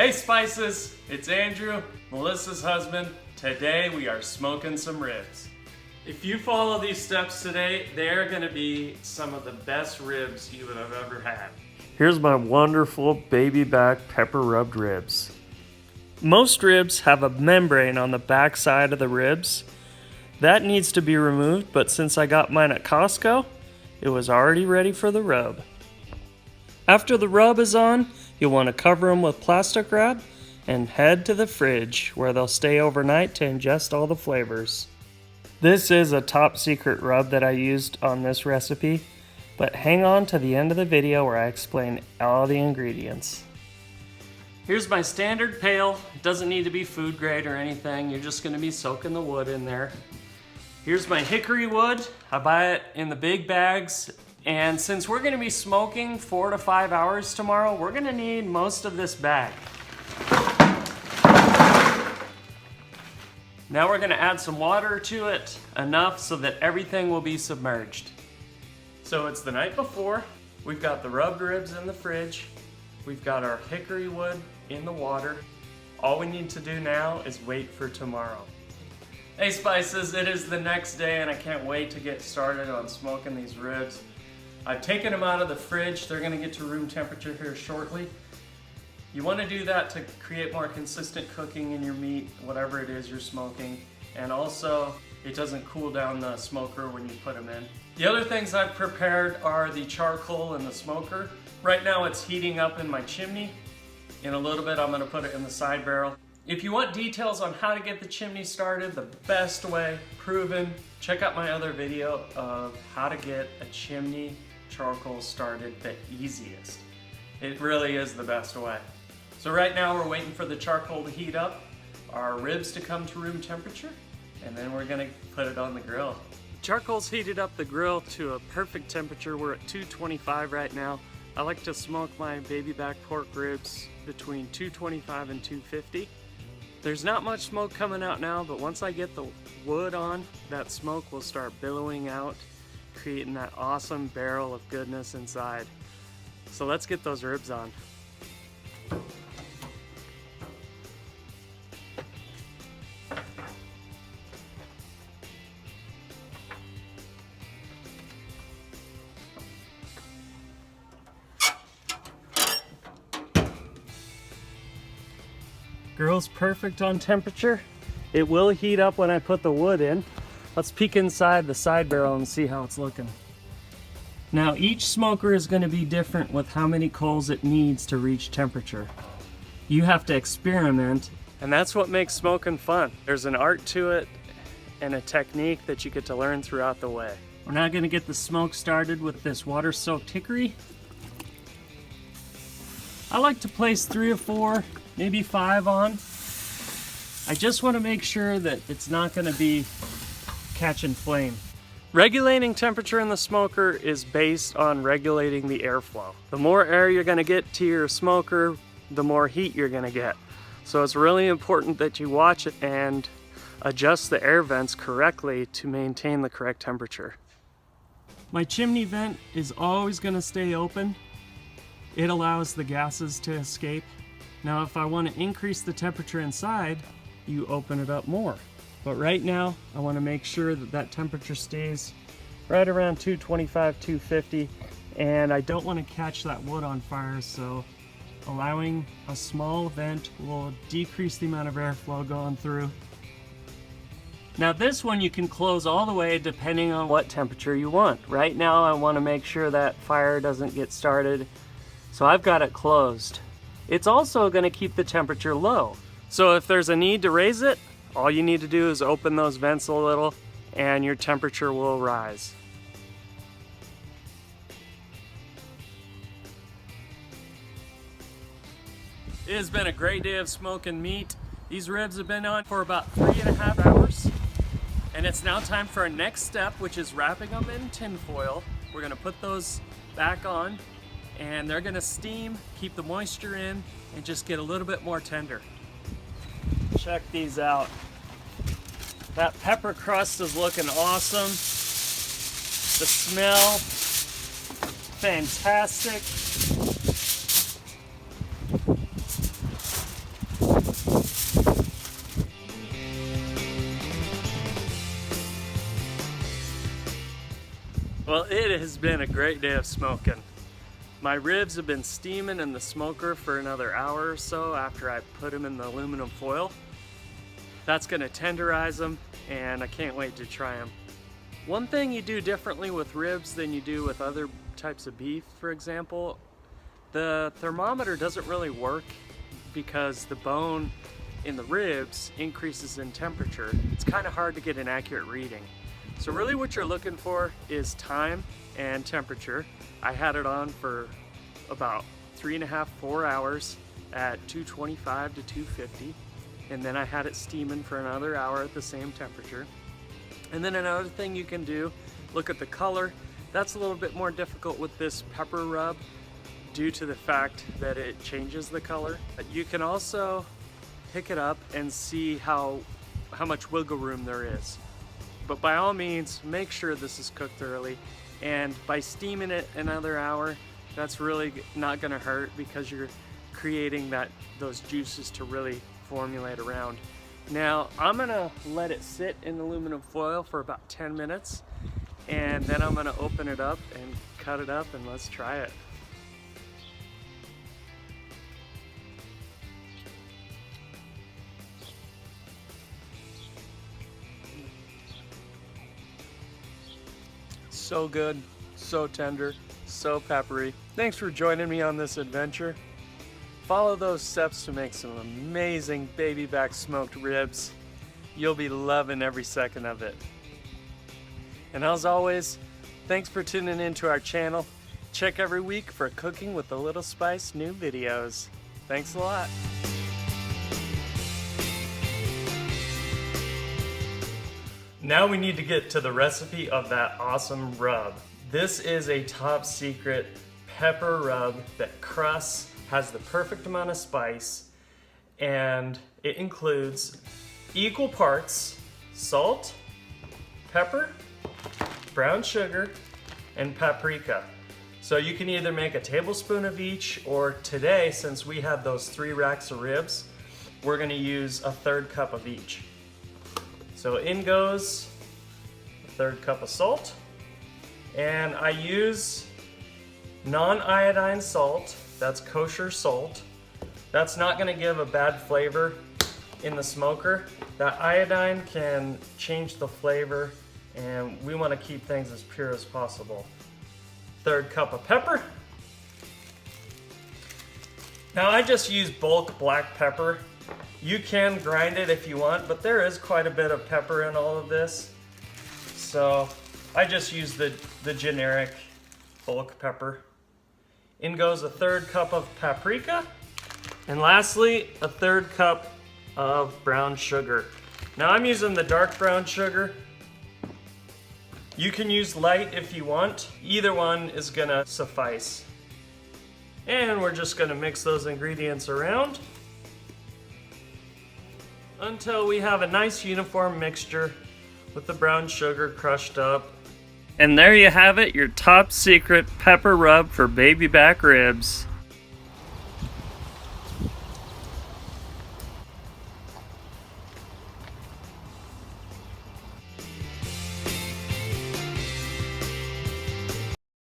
Hey Spices, it's Andrew, Melissa's husband. Today we are smoking some ribs. If you follow these steps today, they're gonna be some of the best ribs you would have ever had. Here's my wonderful baby back pepper rubbed ribs. Most ribs have a membrane on the back side of the ribs. That needs to be removed, but since I got mine at Costco, it was already ready for the rub. After the rub is on, you'll want to cover them with plastic wrap and head to the fridge where they'll stay overnight to ingest all the flavors. This is a top secret rub that I used on this recipe, but hang on to the end of the video where I explain all the ingredients. Here's my standard pail. It doesn't need to be food grade or anything. You're just going to be soaking the wood in there. Here's my hickory wood. I buy it in the big bags. And since we're going to be smoking 4 to 5 hours tomorrow, we're going to need most of this bag. Now we're going to add some water to it, enough so that everything will be submerged. So it's the night before. We've got the rubbed ribs in the fridge. We've got our hickory wood in the water. All we need to do now is wait for tomorrow. Hey Spices, it is the next day and I can't wait to get started on smoking these ribs. I've taken them out of the fridge. They're going to get to room temperature here shortly. You want to do that to create more consistent cooking in your meat, whatever it is you're smoking. And also, it doesn't cool down the smoker when you put them in. The other things I've prepared are the charcoal and the smoker. Right now it's heating up in my chimney. In a little bit I'm going to put it in the side barrel. If you want details on how to get the chimney started, the best way, proven, check out my other video of how to get a chimney charcoal started the easiest. It really is the best way. So right now we're waiting for the charcoal to heat up, our ribs to come to room temperature, and then we're gonna put it on the grill. Charcoal's heated up the grill to a perfect temperature. We're at 225 right now. I like to smoke my baby back pork ribs between 225 and 250. There's not much smoke coming out now, but once I get the wood on, that smoke will start billowing out, creating that awesome barrel of goodness inside. So let's get those ribs on. Grill's perfect on temperature. It will heat up when I put the wood in. Let's peek inside the side barrel and see how it's looking. Now each smoker is going to be different with how many coals it needs to reach temperature. You have to experiment, and that's what makes smoking fun. There's an art to it and a technique that you get to learn throughout the way. We're now going to get the smoke started with this water-soaked hickory. I like to place 3 or 4, maybe 5 on. I just want to make sure that it's not going to be catching flame. Regulating temperature in the smoker is based on regulating the airflow. The more air you're going to get to your smoker, the more heat you're going to get. So it's really important that you watch it and adjust the air vents correctly to maintain the correct temperature. My chimney vent is always going to stay open. It allows the gases to escape. Now if I want to increase the temperature inside, you open it up more. But right now, I want to make sure that that temperature stays right around 225, 250, and I don't want to catch that wood on fire, so allowing a small vent will decrease the amount of airflow going through. Now this one you can close all the way depending on what temperature you want. Right now I want to make sure that fire doesn't get started, so I've got it closed. It's also going to keep the temperature low. So if there's a need to raise it, all you need to do is open those vents a little and your temperature will rise. It has been a great day of smoking meat. These ribs have been on for about 3.5 hours. And it's now time for our next step, which is wrapping them in tin foil. We're gonna put those back on and they're gonna steam, keep the moisture in, and just get a little bit more tender. Check these out. That pepper crust is looking awesome. The smell, fantastic. Well, it has been a great day of smoking. My ribs have been steaming in the smoker for another hour or so after I put them in the aluminum foil. That's gonna tenderize them, and I can't wait to try them. One thing you do differently with ribs than you do with other types of beef, for example, the thermometer doesn't really work because the bone in the ribs increases in temperature. It's kind of hard to get an accurate reading. So really what you're looking for is time and temperature. I had it on for about 3.5, 4 hours at 225 to 250. And then I had it steaming for another hour at the same temperature. And then another thing you can do, look at the color. That's a little bit more difficult with this pepper rub due to the fact that it changes the color. You can also pick it up and see how much wiggle room there is. But by all means, make sure this is cooked thoroughly. And by steaming it another hour, that's really not gonna hurt because you're creating those juices to really formulate around. Now, I'm gonna let it sit in aluminum foil for about 10 minutes, and then I'm gonna open it up and cut it up, and let's try it. So good, so tender, so peppery. Thanks for joining me on this adventure. Follow those steps to make some amazing baby back smoked ribs. You'll be loving every second of it. And as always, thanks for tuning into our channel. Check every week for Cooking with a Little Spice new videos. Thanks a lot. Now we need to get to the recipe of that awesome rub. This is a top secret pepper rub that crusts, has the perfect amount of spice, and it includes equal parts salt, pepper, brown sugar, and paprika. So you can either make a tablespoon of each, or today, since we have those 3 racks of ribs, we're gonna use a 1/3 cup of each. So in goes a 1/3 cup of salt, and I use non-iodine salt. That's kosher salt. That's not gonna give a bad flavor in the smoker. That iodine can change the flavor, and we wanna keep things as pure as possible. 1/3 cup of pepper. Now I just use bulk black pepper. You can grind it if you want, but there is quite a bit of pepper in all of this. So I just use the generic bulk pepper. In goes a 1/3 cup of paprika. And lastly, a 1/3 cup of brown sugar. Now I'm using the dark brown sugar. You can use light if you want. Either one is gonna suffice. And we're just gonna mix those ingredients around until we have a nice uniform mixture with the brown sugar crushed up. And there you have it, your top secret pepper rub for baby back ribs.